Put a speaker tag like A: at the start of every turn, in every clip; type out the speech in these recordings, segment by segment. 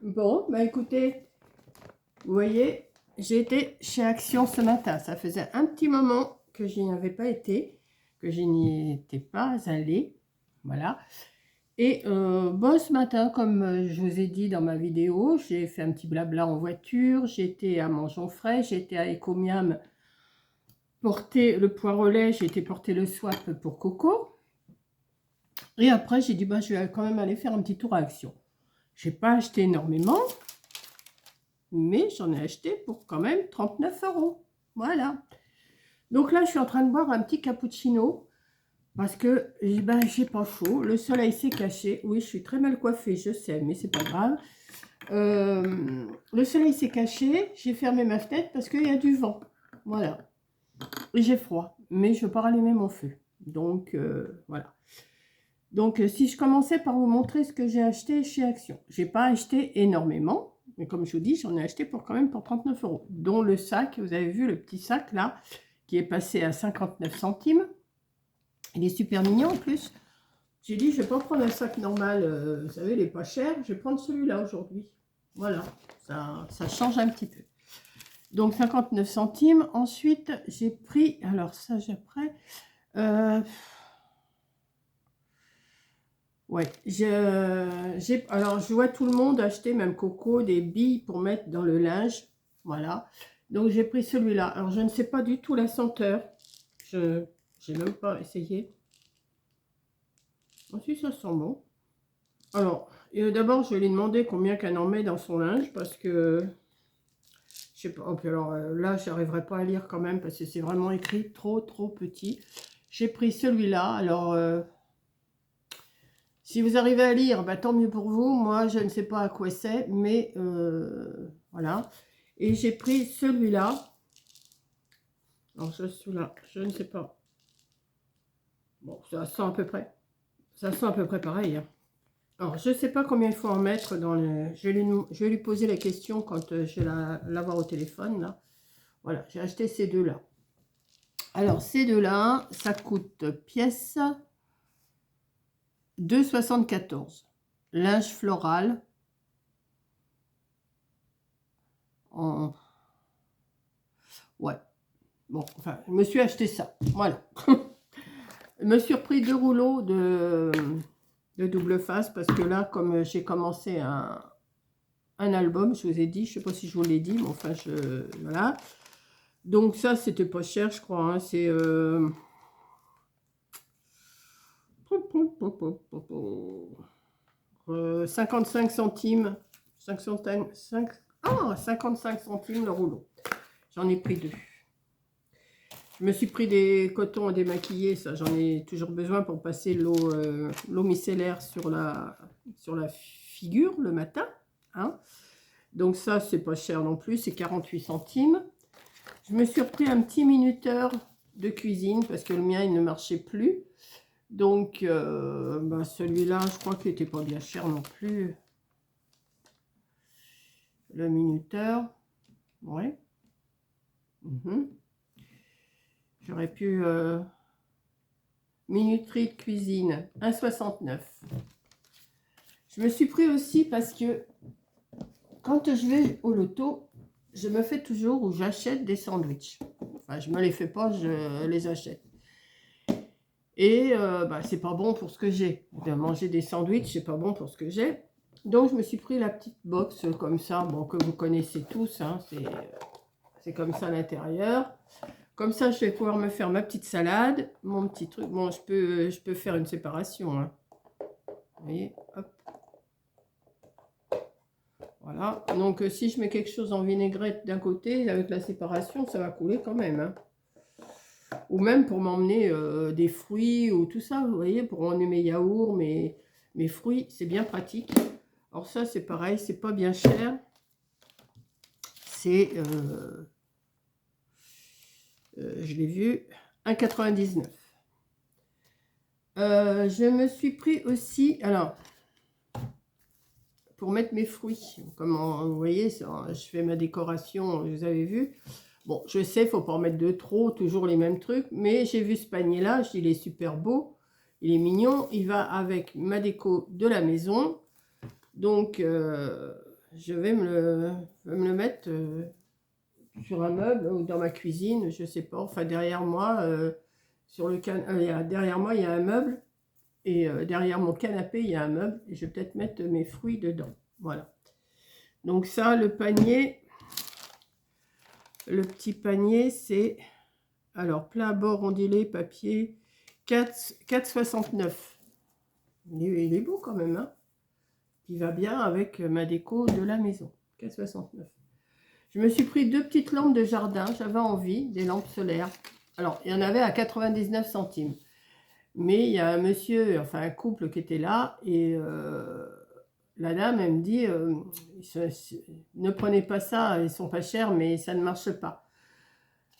A: Bon, bah écoutez, vous voyez, j'ai été chez Action ce matin. Ça faisait un petit moment que je n'y avais pas été, que je n'y étais pas allée. Voilà. Et bon, ce matin, comme je vous ai dit dans ma vidéo, j'ai fait un petit blabla en voiture. J'étais à Mangeons Frais, j'étais à Ecomiam porter le poids relais, j'ai été porter le swap pour Coco. Et après, j'ai dit, bah, je vais quand même aller faire un petit tour à Action. Je n'ai pas acheté énormément, mais j'en ai acheté pour quand même 39 €. Voilà. Donc là, je suis en train de boire un petit cappuccino parce que ben, j'ai pas chaud. Le soleil s'est caché. Oui, je suis très mal coiffée, je sais, mais c'est pas grave. Le soleil s'est caché. J'ai fermé ma fenêtre parce qu'il y a du vent. Voilà. Et j'ai froid, mais je veux pas rallumer mon feu. Donc, voilà. Donc, si je commençais par vous montrer ce que j'ai acheté chez Action. J'ai pas acheté énormément. Mais comme je vous dis, j'en ai acheté pour quand même pour 39 €. Dont le sac, vous avez vu le petit sac là, qui est passé à 59 centimes. Il est super mignon en plus. J'ai dit, je vais pas prendre un sac normal, vous savez, il est pas cher. Je vais prendre celui-là aujourd'hui. Voilà, ça change un petit peu. Donc 59 centimes. Ensuite, j'ai pris, alors ça j'ai après. Ouais, alors je vois tout le monde acheter, même Coco, des billes pour mettre dans le linge. Voilà. Donc j'ai pris celui-là. Alors je ne sais pas du tout la senteur. Je n'ai même pas essayé. Ensuite, ça sent bon. Alors, d'abord, je vais lui demander combien qu'elle en met dans son linge parce que je sais pas. Alors là, je n'arriverai pas à lire quand même parce que c'est vraiment écrit trop petit. J'ai pris celui-là. Alors. Si vous arrivez à lire, bah, tant mieux pour vous. Moi, je ne sais pas à quoi c'est, mais voilà. Et j'ai pris celui-là. Alors, celui-là, je ne sais pas. Bon, ça sent à peu près. Ça sent à peu près pareil. Hein. Alors, je ne sais pas combien il faut en mettre dans le... Je vais lui poser la question quand je vais l'avoir au téléphone, là. Voilà, j'ai acheté ces deux-là. Alors, ces deux-là, ça coûte pièce 2,74. Linge floral. Ouais. Bon, enfin, je me suis acheté ça. Voilà. Je me suis repris 2 rouleaux de double face parce que là, comme j'ai commencé un album, je vous ai dit, je ne sais pas si je vous l'ai dit, mais enfin, voilà. Donc ça, c'était pas cher, je crois. Hein, c'est... 55 centimes. 55 centimes le rouleau. J'en ai pris 2. Je me suis pris des cotons à démaquiller, ça j'en ai toujours besoin pour passer l'eau micellaire sur la figure le matin. Hein. Donc ça, c'est pas cher non plus, c'est 48 centimes. Je me suis repris un petit minuteur de cuisine parce que le mien, il ne marchait plus. Donc, ben celui-là, je crois qu'il n'était pas bien cher non plus. Le minuteur, ouais. J'aurais pu... minuterie de cuisine, 1,69. Je me suis pris aussi parce que quand je vais au loto, je me fais toujours ou j'achète des sandwichs. Enfin, je me les fais pas, je les achète. Et bah, c'est pas bon pour ce que j'ai. De manger des sandwichs, c'est pas bon pour ce que j'ai. Donc, je me suis pris la petite box comme ça, bon, que vous connaissez tous. Hein, c'est comme ça à l'intérieur. Comme ça, je vais pouvoir me faire ma petite salade, mon petit truc. Bon, je peux faire une séparation. Hein. Vous voyez, hop. Voilà. Donc, si je mets quelque chose en vinaigrette d'un côté, avec la séparation, ça va couler quand même. Hein. Ou même pour m'emmener des fruits ou tout ça, vous voyez, pour emmener mes yaourts, mes fruits, c'est bien pratique. Alors ça, c'est pareil, c'est pas bien cher. C'est... je l'ai vu, 1,99. Je me suis pris aussi, alors, pour mettre mes fruits, comme vous voyez, je fais ma décoration, vous avez vu. Bon, je sais, il ne faut pas en mettre de trop, toujours les mêmes trucs, mais j'ai vu ce panier-là, je dis, il est super beau, il est mignon, il va avec ma déco de la maison. Donc, je vais me le mettre sur un meuble ou dans ma cuisine, je sais pas, enfin derrière moi, derrière moi il y a un meuble, et derrière mon canapé il y a un meuble, et je vais peut-être mettre mes fruits dedans. Voilà. Donc ça, le panier, le petit panier, c'est, alors, plein bord ondulé, papier, 4,69. Il est beau quand même, hein. Il va bien avec ma déco de la maison. 4,69. Je me suis pris 2 petites lampes de jardin. J'avais envie, des lampes solaires. Alors, il y en avait à 99 centimes. Mais il y a un monsieur, enfin un couple qui était là. Et la dame, elle me dit, ne prenez pas ça, ils sont pas chers, mais ça ne marche pas.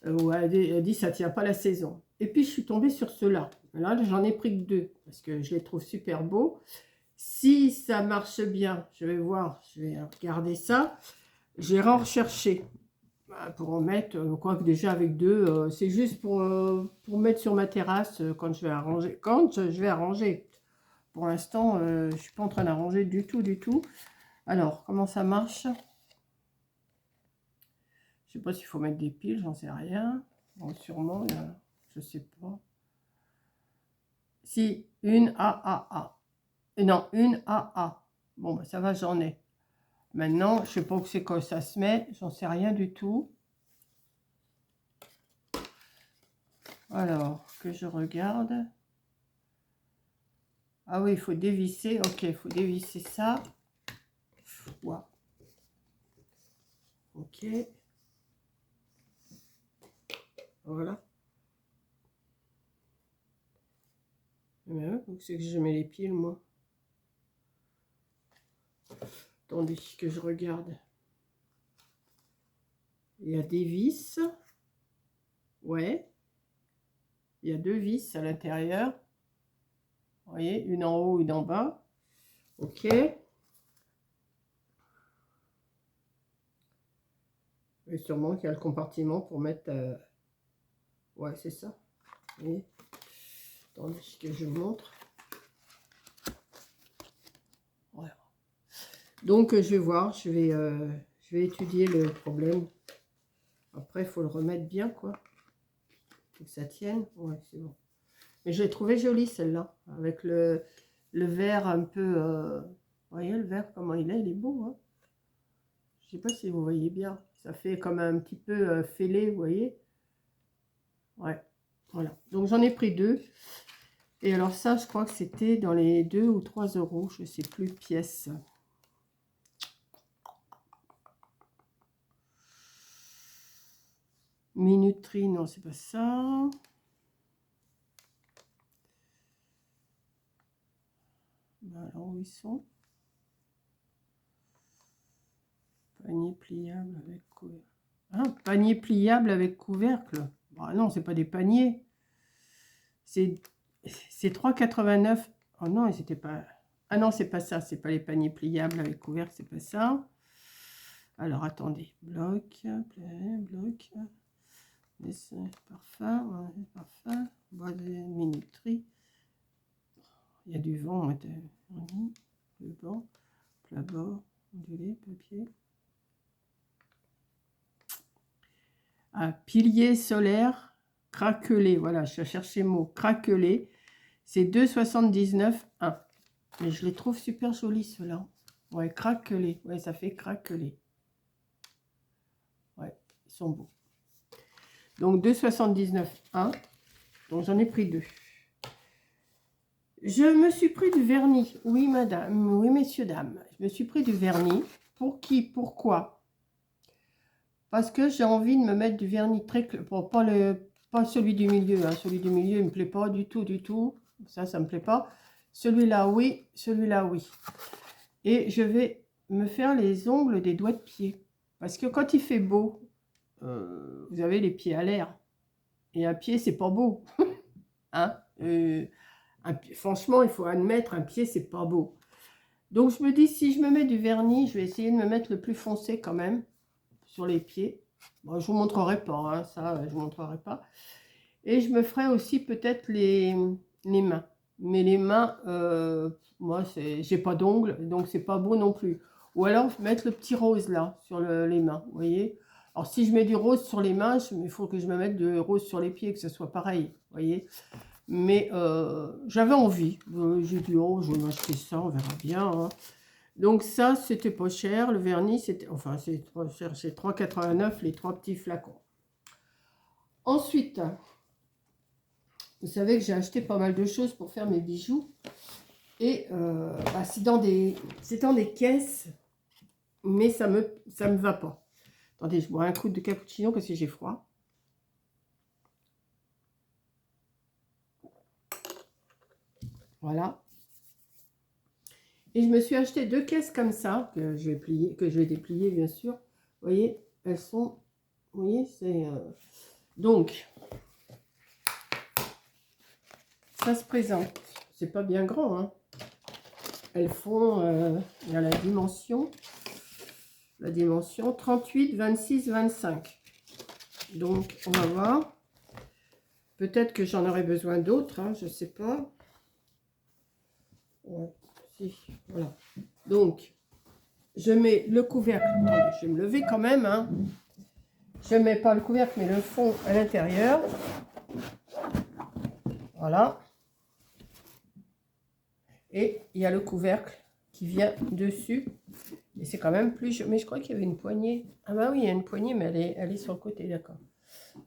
A: Elle dit, ça tient pas la saison. Et puis, je suis tombée sur ceux-là. Là, j'en ai pris que 2, parce que je les trouve super beaux. Si ça marche bien, je vais voir, je vais regarder ça. J'irai en rechercher pour en mettre, quoique déjà avec 2, c'est juste pour mettre sur ma terrasse quand je vais arranger. Pour l'instant, je ne suis pas en train d'arranger du tout, du tout. Alors, comment ça marche? Je ne sais pas s'il faut mettre des piles, j'en sais rien. Bon, sûrement, je ne sais pas. Si, une AAA. Non, une AA. Bon, bah, ça va, j'en ai. Maintenant, je ne sais pas où c'est que ça se met. J'en sais rien du tout. Alors, que je regarde. Ah oui, il faut dévisser. Ok, il faut dévisser ça. Wow. Ok. Voilà. Mais où c'est que je mets les piles, moi? Attendez que je regarde. Il y a des vis. Ouais. Il y a 2 vis à l'intérieur. Vous voyez, une en haut, une en bas. Ok. Et sûrement qu'il y a le compartiment pour mettre... Ouais, c'est ça. Vous voyez. Attendez que je vous montre. Voilà. Donc, je vais voir. Je vais étudier le problème. Après, il faut le remettre bien, quoi. Faut que ça tienne. Ouais, c'est bon. Mais je l'ai trouvé jolie, celle-là. Avec le vert un peu... vous voyez, le vert, comment il est beau, hein. Je sais pas si vous voyez bien. Ça fait comme un petit peu fêlé, vous voyez. Ouais, voilà. Donc, j'en ai pris 2. Et alors ça, je crois que c'était dans les 2 ou 3 euros. Je ne sais plus, pièce. Minuterie, non, c'est pas ça. Alors, où ils sont? Panier pliable avec couvercle. Ah, panier pliable avec couvercle. Bah non, c'est pas des paniers. C'est 3,89. Oh non, c'était pas... Ah non, c'est pas ça. C'est pas les paniers pliables avec couvercle, c'est pas ça. Alors, attendez. Bloc, bloc. Parfum, parfum. Bois de minuterie. Il y a du vent. Le banc. Plat bord. Ondulé, papier. Un pilier solaire craquelé. Voilà, je cherchais le mot craquelé. C'est 2,79 1. Mais je les trouve super jolis, ceux-là. Ouais, craquelé. Ouais, ça fait craquelé. Ouais, ils sont beaux. Donc, 2,79 1. Donc, j'en ai pris 2. Je me suis pris du vernis. Oui, madame. Oui, messieurs, dames. Je me suis pris du vernis. Pour qui? Pourquoi? Parce que j'ai envie de me mettre du vernis très clair. Pas celui du milieu. Hein. Celui du milieu, il ne me plaît pas du tout, du tout. Ça ne me plaît pas. Celui-là, oui. Celui-là, oui. Et je vais me faire les ongles des doigts de pied. Parce que quand il fait beau, vous avez les pieds à l'air. Et un pied, c'est pas beau. Hein? Franchement, il faut admettre, un pied, c'est pas beau. Donc, je me dis, si je me mets du vernis, je vais essayer de me mettre le plus foncé quand même sur les pieds. Bon, je vous montrerai pas, hein, ça, je vous montrerai pas. Et je me ferai aussi peut-être les mains. Mais les mains, moi, j'ai pas d'ongles, donc c'est pas beau non plus. Ou alors mettre le petit rose là, sur les mains, vous voyez. Alors si je mets du rose sur les mains, il faut que je me mette du rose sur les pieds, que ce soit pareil, vous voyez. Mais j'avais envie. J'ai dit, oh, je vais m'acheter ça, on verra bien. Hein. Donc ça, c'était pas cher. Le vernis, c'était, enfin, c'est pas cher, c'est 3,89 les 3 petits flacons. Ensuite, vous savez que j'ai acheté pas mal de choses pour faire mes bijoux. Et bah, c'est dans des caisses, mais ça me va pas. Attendez, je bois un coup de cappuccino parce que j'ai froid. Voilà. Et je me suis acheté 2 caisses comme ça, que je vais plier, que je vais déplier bien sûr. Vous voyez, elles sont, vous voyez, c'est... Donc, ça se présente. C'est pas bien grand, hein. Elles font, il y a la dimension 38, 26, 25. Donc, on va voir. Peut-être que j'en aurai besoin d'autres, hein, je sais pas. Ouais, si, voilà. Donc, je mets le couvercle. Attendez, je vais me lever quand même, hein. Je ne mets pas le couvercle, mais le fond à l'intérieur. Voilà. Et il y a le couvercle qui vient dessus. Et c'est quand même plus... Mais je crois qu'il y avait une poignée. Ah bah oui, il y a une poignée, mais elle est sur le côté, d'accord.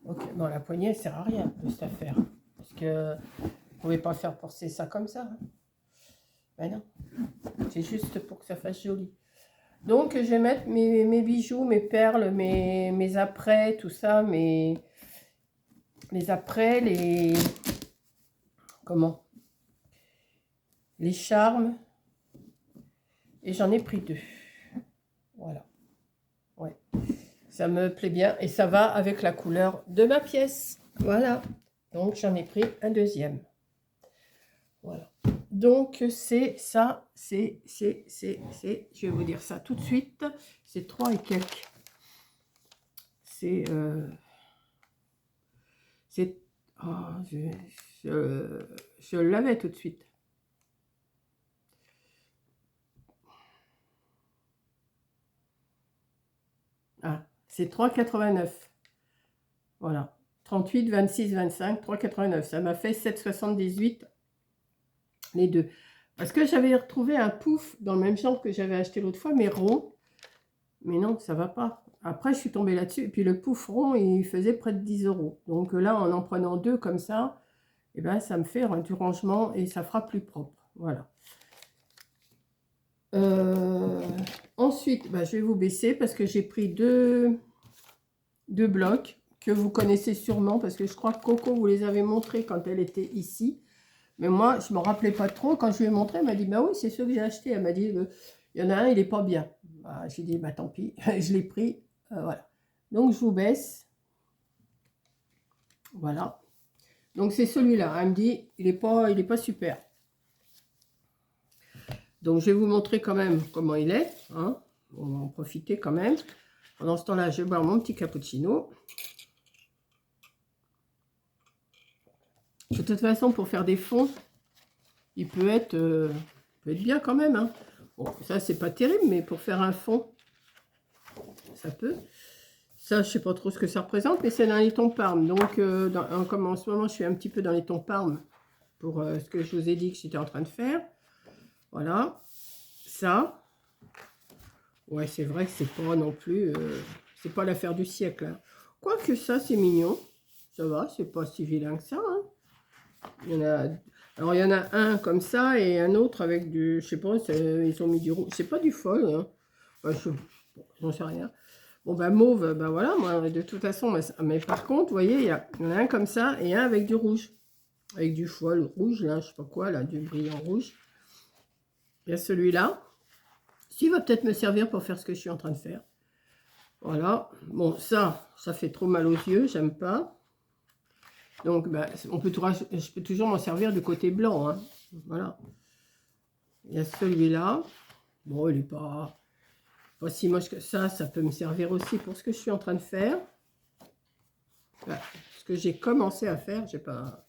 A: Ok, bon, la poignée, elle ne sert à rien de cette affaire. Parce que vous ne pouvez pas faire porter ça comme ça. Hein. Ben non. C'est juste pour que ça fasse joli. Donc, je vais mettre mes bijoux, mes perles, mes apprêts, tout ça, les apprêts, comment? Les charmes. Et j'en ai pris 2. Voilà. Ouais. Ça me plaît bien. Et ça va avec la couleur de ma pièce. Voilà. Donc, j'en ai pris un deuxième. Voilà. Donc, c'est ça. Je vais vous dire ça tout de suite. C'est 3 et quelques. C'est... oh, je l'avais tout de suite. Ah, c'est 3,89. Voilà. 38, 26, 25, 3,89. Ça m'a fait 7,78 les deux. Parce que j'avais retrouvé un pouf dans le même genre que j'avais acheté l'autre fois, mais rond. Mais non, ça va pas. Après, je suis tombée là-dessus. Et puis le pouf rond, il faisait près de 10 €. Donc là, en prenant 2 comme ça, eh ben, ça me fait du rangement et ça fera plus propre. Voilà. Ensuite, bah, je vais vous baisser parce que j'ai pris deux blocs que vous connaissez sûrement parce que je crois que Coco vous les avait montrés quand elle était ici. Mais moi, je ne me rappelais pas trop. Quand je lui ai montré, elle m'a dit, bah oui, c'est ceux que j'ai achetés. Elle m'a dit, il y en a un, il n'est pas bien. Bah, j'ai dit, bah tant pis, je l'ai pris. Voilà. Donc, je vous baisse. Voilà. Donc, c'est celui-là. Elle me dit, il n'est pas super. Donc, je vais vous montrer quand même comment il est. Hein. On va en profiter quand même. Pendant ce temps-là, je vais boire mon petit cappuccino. De toute façon, pour faire des fonds, il peut être bien quand même. Hein. Bon, ça, c'est pas terrible, mais pour faire un fond, ça peut. Ça, je sais pas trop ce que ça représente, mais c'est dans les tons Parme. Donc, comme en ce moment, je suis un petit peu dans les tons Parme pour ce que je vous ai dit que j'étais en train de faire. Voilà. Ça. Ouais, c'est vrai que c'est pas non plus... c'est pas l'affaire du siècle. Hein. Quoique ça, c'est mignon. Ça va, c'est pas si vilain que ça. Hein. Il y en a... Alors, il y en a un comme ça et un autre avec du... Je sais pas, ils ont mis du rouge. C'est pas du fol. Hein. Enfin, j'en sais rien. Bon, ben mauve, ben voilà, moi, de toute façon. Mais par contre, vous voyez, il y en a un comme ça et un avec du rouge. Avec du foil rouge, là, je sais pas quoi, là, du brillant rouge. Il y a celui-là. Qui va peut-être me servir pour faire ce que je suis en train de faire. Voilà. Bon, ça fait trop mal aux yeux, j'aime pas. Donc, ben, je peux toujours m'en servir du côté blanc. Hein. Voilà. Il y a celui-là. Bon, il n'est pas si moche que ça. Ça peut me servir aussi pour ce que je suis en train de faire. Voilà. Ce que j'ai commencé à faire, j'ai pas...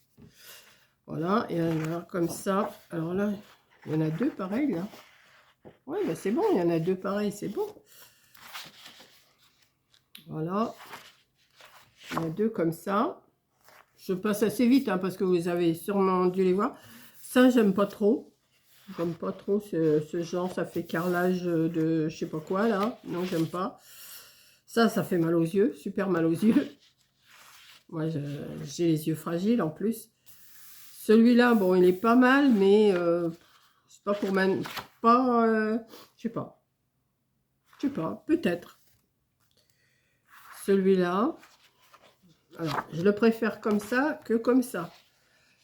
A: Voilà. Et alors, comme ça. Alors là, il y en a 2 pareils, là. Ouais, bah c'est bon, il y en a deux pareils, c'est bon. Voilà. Il y en a deux comme ça. Je passe assez vite, hein, parce que vous avez sûrement dû les voir. Ça, j'aime pas trop. J'aime pas trop ce genre, ça fait carrelage de je sais pas quoi, là. Non, j'aime pas. Ça fait mal aux yeux, super mal aux yeux. Moi, j'ai les yeux fragiles en plus. Celui-là, bon, il est pas mal, mais c'est pas pour man... Pas, je sais pas. Je sais pas, peut-être. Celui-là, alors, je le préfère comme ça que comme ça.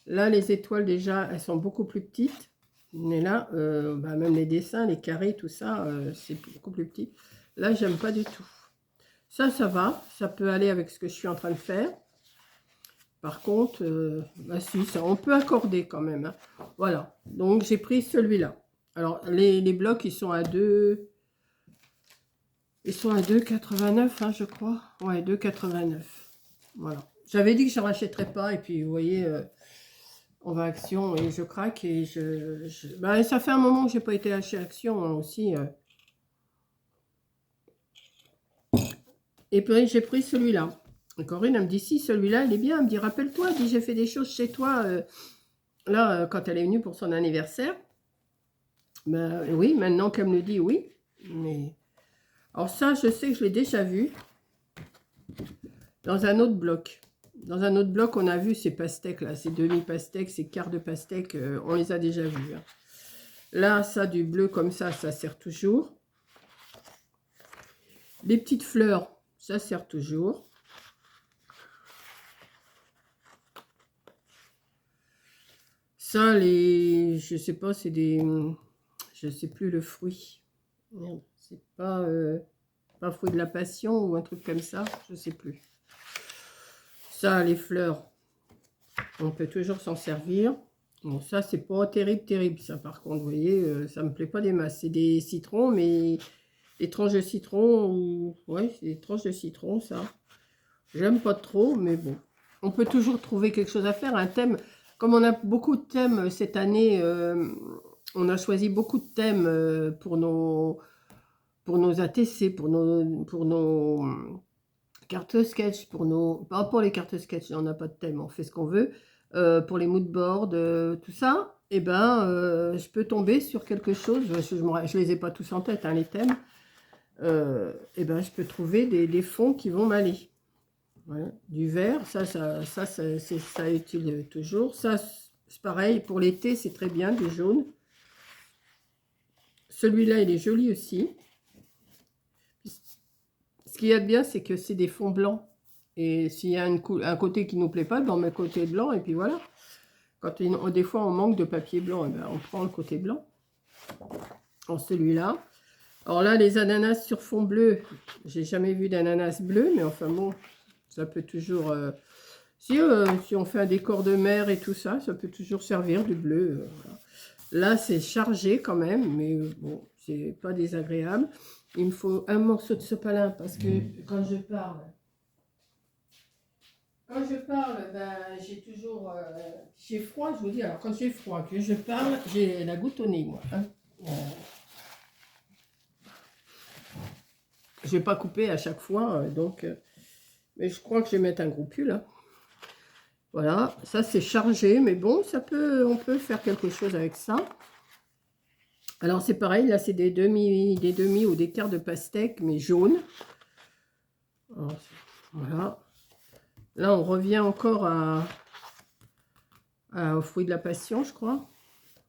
A: Là, les étoiles, déjà, elles sont beaucoup plus petites. Mais là, bah, même les dessins, les carrés, tout ça, c'est beaucoup plus petit. Là, j'aime pas du tout. Ça va. Ça peut aller avec ce que je suis en train de faire. Par contre, bah si, ça, on peut accorder quand même. Hein. Voilà. Donc, j'ai pris celui-là. Alors, les blocs, ils sont à 2... Ils sont à 2,89, hein, je crois. Ouais, 2,89. Voilà. J'avais dit que je ne rachèterais pas. Et puis, vous voyez, on va à Action et je craque. Et bah, ça fait un moment que je n'ai pas été chez Action hein, aussi. Et puis, j'ai pris celui-là. Et Corinne, elle me dit, si, celui-là, il est bien. Elle me dit, rappelle-toi, dit, j'ai fait des choses chez toi. Là, quand elle est venue pour son anniversaire. Ben, oui, maintenant qu'elle me le dit, oui. Mais... Alors ça, je sais que je l'ai déjà vu. Dans un autre bloc. Dans un autre bloc, on a vu ces pastèques là, ces demi-pastèques, ces quarts de pastèques, on les a déjà vus. Hein. Là, ça, du bleu comme ça sert toujours. Les petites fleurs, ça sert toujours. Ça, je sais pas, c'est des... Je sais plus le fruit. Merde, c'est pas fruit de la passion ou un truc comme ça, je sais plus. Ça, les fleurs, on peut toujours s'en servir. Bon, ça, c'est pas terrible, ça, par contre, vous voyez, ça me plaît pas des masses. C'est des citrons, mais des tranches de citron, ouais, c'est des tranches de citron, ça. J'aime pas trop, mais bon. On peut toujours trouver quelque chose à faire, un thème. Comme on a beaucoup de thèmes cette année, on a choisi beaucoup de thèmes pour nos ATC, pour nos cartes sketch, pas pour les cartes sketch, on n'a pas de thème, on fait ce qu'on veut. Pour les mood boards, tout ça, et ben, je peux tomber sur quelque chose, je les ai pas tous en tête, hein, les thèmes, et ben, je peux trouver des fonds qui vont m'aller. Voilà. Du vert, ça utile toujours. Ça, c'est pareil, pour l'été, c'est très bien, du jaune. Celui-là, il est joli aussi. Ce qu'il y a de bien, c'est que c'est des fonds blancs. Et s'il y a un côté qui ne nous plaît pas, ben on met le côté blanc et puis voilà. Quand des fois on manque de papier blanc, ben on prend le côté blanc. En celui-là. Alors là, les ananas sur fond bleu, j'ai jamais vu d'ananas bleu, mais enfin bon, ça peut toujours... si on fait un décor de mer et tout ça, ça peut toujours servir du bleu. Voilà. Là, c'est chargé quand même, mais bon, c'est pas désagréable. Il me faut un morceau de sopalin parce que quand je parle, ben, j'ai froid, je vous dis. Alors, quand j'ai froid, que je parle, j'ai la goutte au nez, moi. Hein. Je vais pas couper à chaque fois, donc... mais je crois que je vais mettre un gros pull, là. Voilà, ça c'est chargé, mais bon, on peut faire quelque chose avec ça. Alors, c'est pareil, là, c'est des demi ou des quarts de pastèque, mais jaunes. Alors, voilà. Là, on revient encore au fruit de la passion, je crois.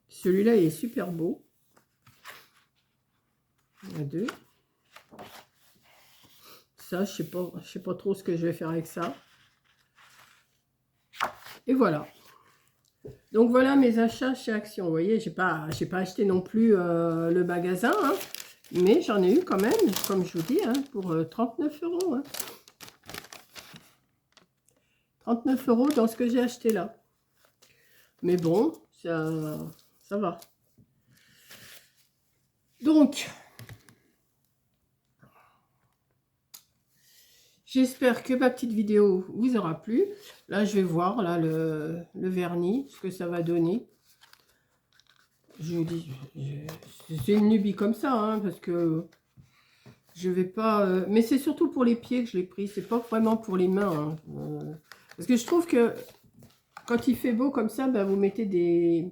A: Celui-là, il est super beau. Il y en a deux. Ça, je sais pas trop ce que je vais faire avec ça. Et voilà. Donc, voilà mes achats chez Action. Vous voyez, j'ai pas acheté non plus le magasin, hein, mais j'en ai eu quand même, comme je vous dis, hein, pour 39 €. Hein. 39 € dans ce que j'ai acheté là. Mais bon, ça va. Donc, j'espère que ma petite vidéo vous aura plu. Là, je vais voir là, le vernis, ce que ça va donner. je vous dis, c'est une lubie comme ça, hein, parce que je vais pas... mais c'est surtout pour les pieds que je l'ai pris, c'est pas vraiment pour les mains. Hein. Parce que je trouve que quand il fait beau comme ça, ben, vous mettez des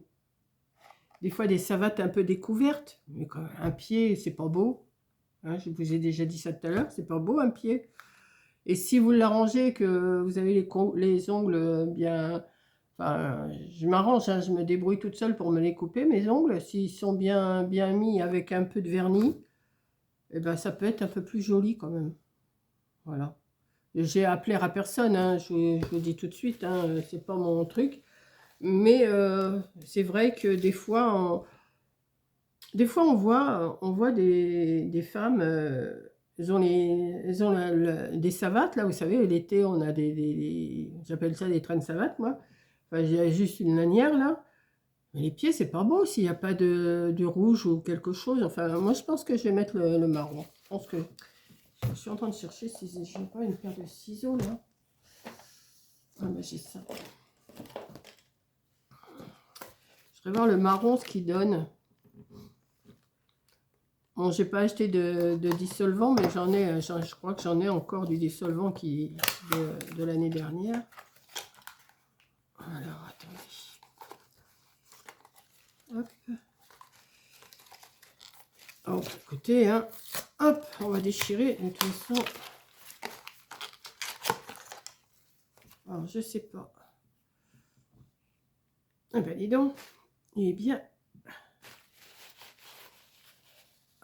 A: fois des savates un peu découvertes. Mais quand un pied, c'est pas beau. Hein, je vous ai déjà dit ça tout à l'heure, c'est pas beau un pied. Et si vous l'arrangez, que vous avez les ongles bien... Enfin, je m'arrange, hein, je me débrouille toute seule pour me les couper, mes ongles. S'ils sont bien mis avec un peu de vernis, eh ben, ça peut être un peu plus joli quand même. Voilà. J'ai à plaire à personne, hein, je vous dis tout de suite, hein, c'est pas mon truc. Mais c'est vrai que des fois, on voit des femmes, elles ont des savates, là, vous savez, l'été, on a j'appelle ça des traînes savates, moi. Enfin, j'ai juste une lanière, là. Mais les pieds, c'est pas beau s'il n'y a pas de rouge ou quelque chose. Enfin, moi, je pense que je vais mettre le marron. Je pense que... Je suis en train de chercher si je n'ai pas une paire de ciseaux, là. Ah, ben, j'ai ça. Je vais voir le marron, ce qu'il donne. Bon, j'ai pas acheté de dissolvant, mais je crois que j'en ai encore du dissolvant de l'année dernière. Alors, attendez. Hop. Oh, écoutez, hein. Hop, on va déchirer. De toute façon. Alors, je sais pas. Ah ben, dis donc. Il est bien.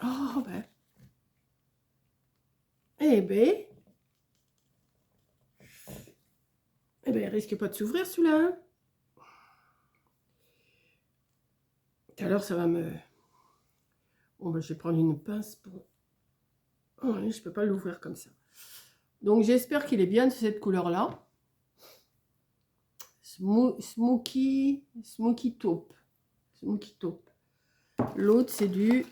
A: Oh, ben. Eh ben. Eh ben, il risque pas de s'ouvrir, celui-là, hein. Tout à l'heure, ça va me... Bon, ben, je vais prendre une pince pour... Oh, je peux pas l'ouvrir comme ça. Donc, j'espère qu'il est bien de cette couleur-là. Smoky taupe. Smoky taupe. L'autre, c'est du...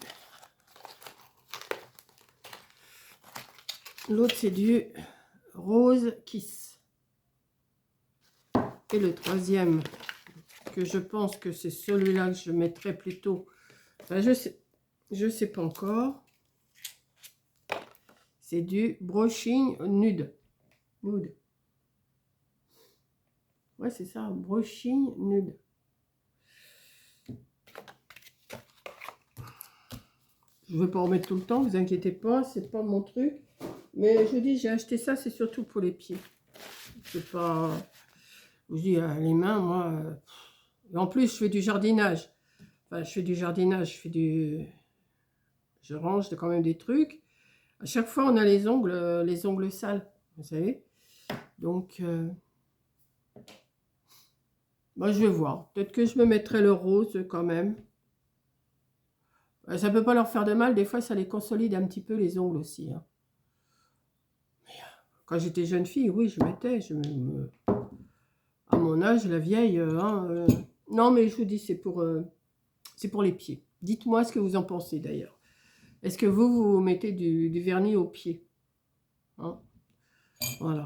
A: L'autre, c'est du rose kiss. Et le troisième, que je pense que c'est celui-là que je mettrais plutôt... Enfin, je sais pas encore. C'est du brushing nude. Nude. Ouais, c'est ça, brushing nude. Je ne vais pas en mettre tout le temps, vous inquiétez pas, c'est pas mon truc. Mais je dis, j'ai acheté ça, c'est surtout pour les pieds. C'est pas... Je dis, les mains, moi... En plus, je fais du jardinage. Enfin, je fais du jardinage, je range quand même des trucs. À chaque fois, on a les ongles sales, vous savez. Donc, moi, je vais voir. Peut-être que je me mettrai le rose quand même. Ça ne peut pas leur faire de mal. Des fois, ça les consolide un petit peu, les ongles aussi. Hein. Mais, quand j'étais jeune fille, oui, je mettais. À mon âge, la vieille... Non, mais je vous dis, c'est pour les pieds. Dites-moi ce que vous en pensez, d'ailleurs. Est-ce que vous mettez du vernis aux pieds, hein? Voilà.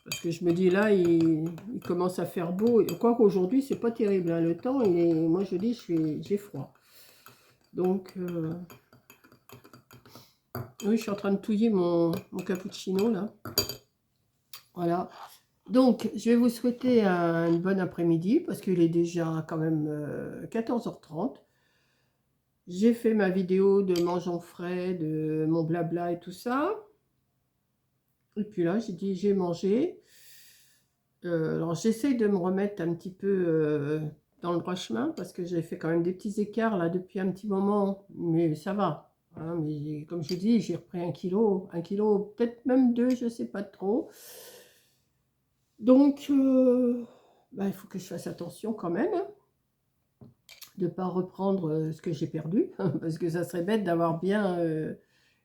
A: Parce que je me dis, là, il commence à faire beau. Quoi qu'aujourd'hui, c'est pas terrible. Hein. Le temps, moi, je dis, j'ai froid. Donc, oui, je suis en train de touiller mon cappuccino, là. Voilà. Donc, je vais vous souhaiter une bonne après-midi, parce qu'il est déjà quand même 14h30. J'ai fait ma vidéo de mangeons frais, de mon blabla et tout ça. Et puis là, j'ai dit, j'ai mangé. Alors, j'essaye de me remettre un petit peu dans le droit chemin, parce que j'ai fait quand même des petits écarts là depuis un petit moment, mais ça va. Hein, mais comme je dis, j'ai repris 1 kilo, peut-être même 2, je ne sais pas trop. Donc, il faut que je fasse attention quand même, hein, de ne pas reprendre ce que j'ai perdu, parce que ça serait bête d'avoir bien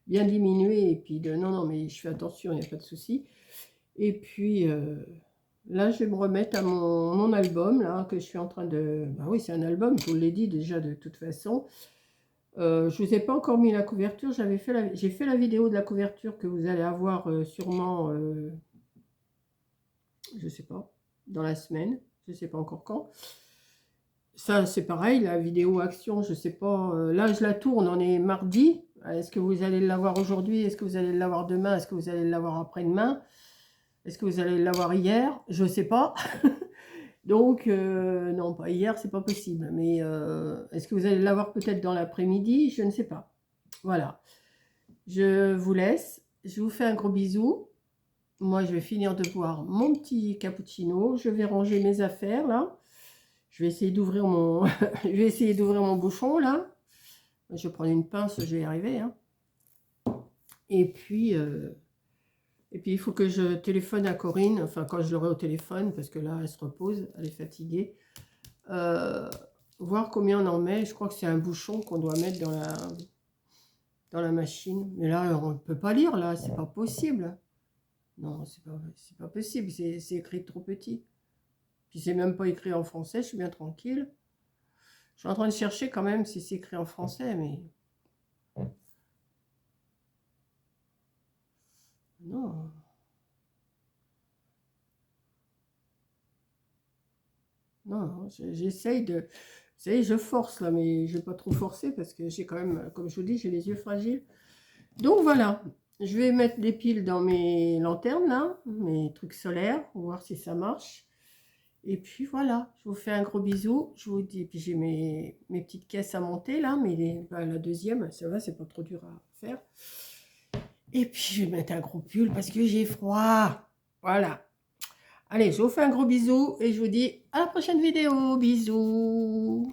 A: diminué, et puis non, mais je fais attention, il n'y a pas de souci. Et puis... là, je vais me remettre à mon album, là, que je suis en train de... Bah oui, c'est un album, je vous l'ai dit déjà de toute façon. Je ne vous ai pas encore mis la couverture, j'ai fait la vidéo de la couverture que vous allez avoir sûrement, je ne sais pas, dans la semaine, je ne sais pas encore quand. Ça, c'est pareil, la vidéo action, je sais pas. Là, je la tourne, on est mardi. Est-ce que vous allez l'avoir aujourd'hui? Est-ce que vous allez l'avoir demain? Est-ce que vous allez l'avoir après-demain? Est-ce que vous allez l'avoir hier? Je sais pas. Donc, non, pas hier, c'est pas possible. Mais est-ce que vous allez l'avoir peut-être dans l'après-midi? Je ne sais pas. Voilà. Je vous laisse. Je vous fais un gros bisou. Moi, je vais finir de boire mon petit cappuccino. Je vais ranger mes affaires, là. Je vais essayer d'ouvrir mon... je vais essayer d'ouvrir mon bouchon, là. Je vais prendre une pince, je vais y arriver. Hein. Et puis, il faut que je téléphone à Corinne. Enfin, quand je l'aurai au téléphone, parce que là, elle se repose. Elle est fatiguée. Voir combien on en met. Je crois que c'est un bouchon qu'on doit mettre dans la machine. Mais là, on ne peut pas lire, là. C'est pas possible. Non, c'est pas possible. C'est écrit trop petit. Puis c'est même pas écrit en français. Je suis bien tranquille. Je suis en train de chercher quand même si c'est écrit en français, mais... Non. Non, j'essaye de... Vous savez, je force là, mais je ne vais pas trop forcer parce que j'ai quand même, comme je vous dis, j'ai les yeux fragiles. Donc voilà, je vais mettre des piles dans mes lanternes là, mes trucs solaires, pour voir si ça marche. Et puis voilà, je vous fais un gros bisou. Je vous dis, puis j'ai mes petites caisses à monter là, mais la deuxième, ça va, c'est pas trop dur à faire. Et puis je vais mettre un gros pull parce que j'ai froid. Voilà. Allez, je vous fais un gros bisou et je vous dis à la prochaine vidéo. Bisous.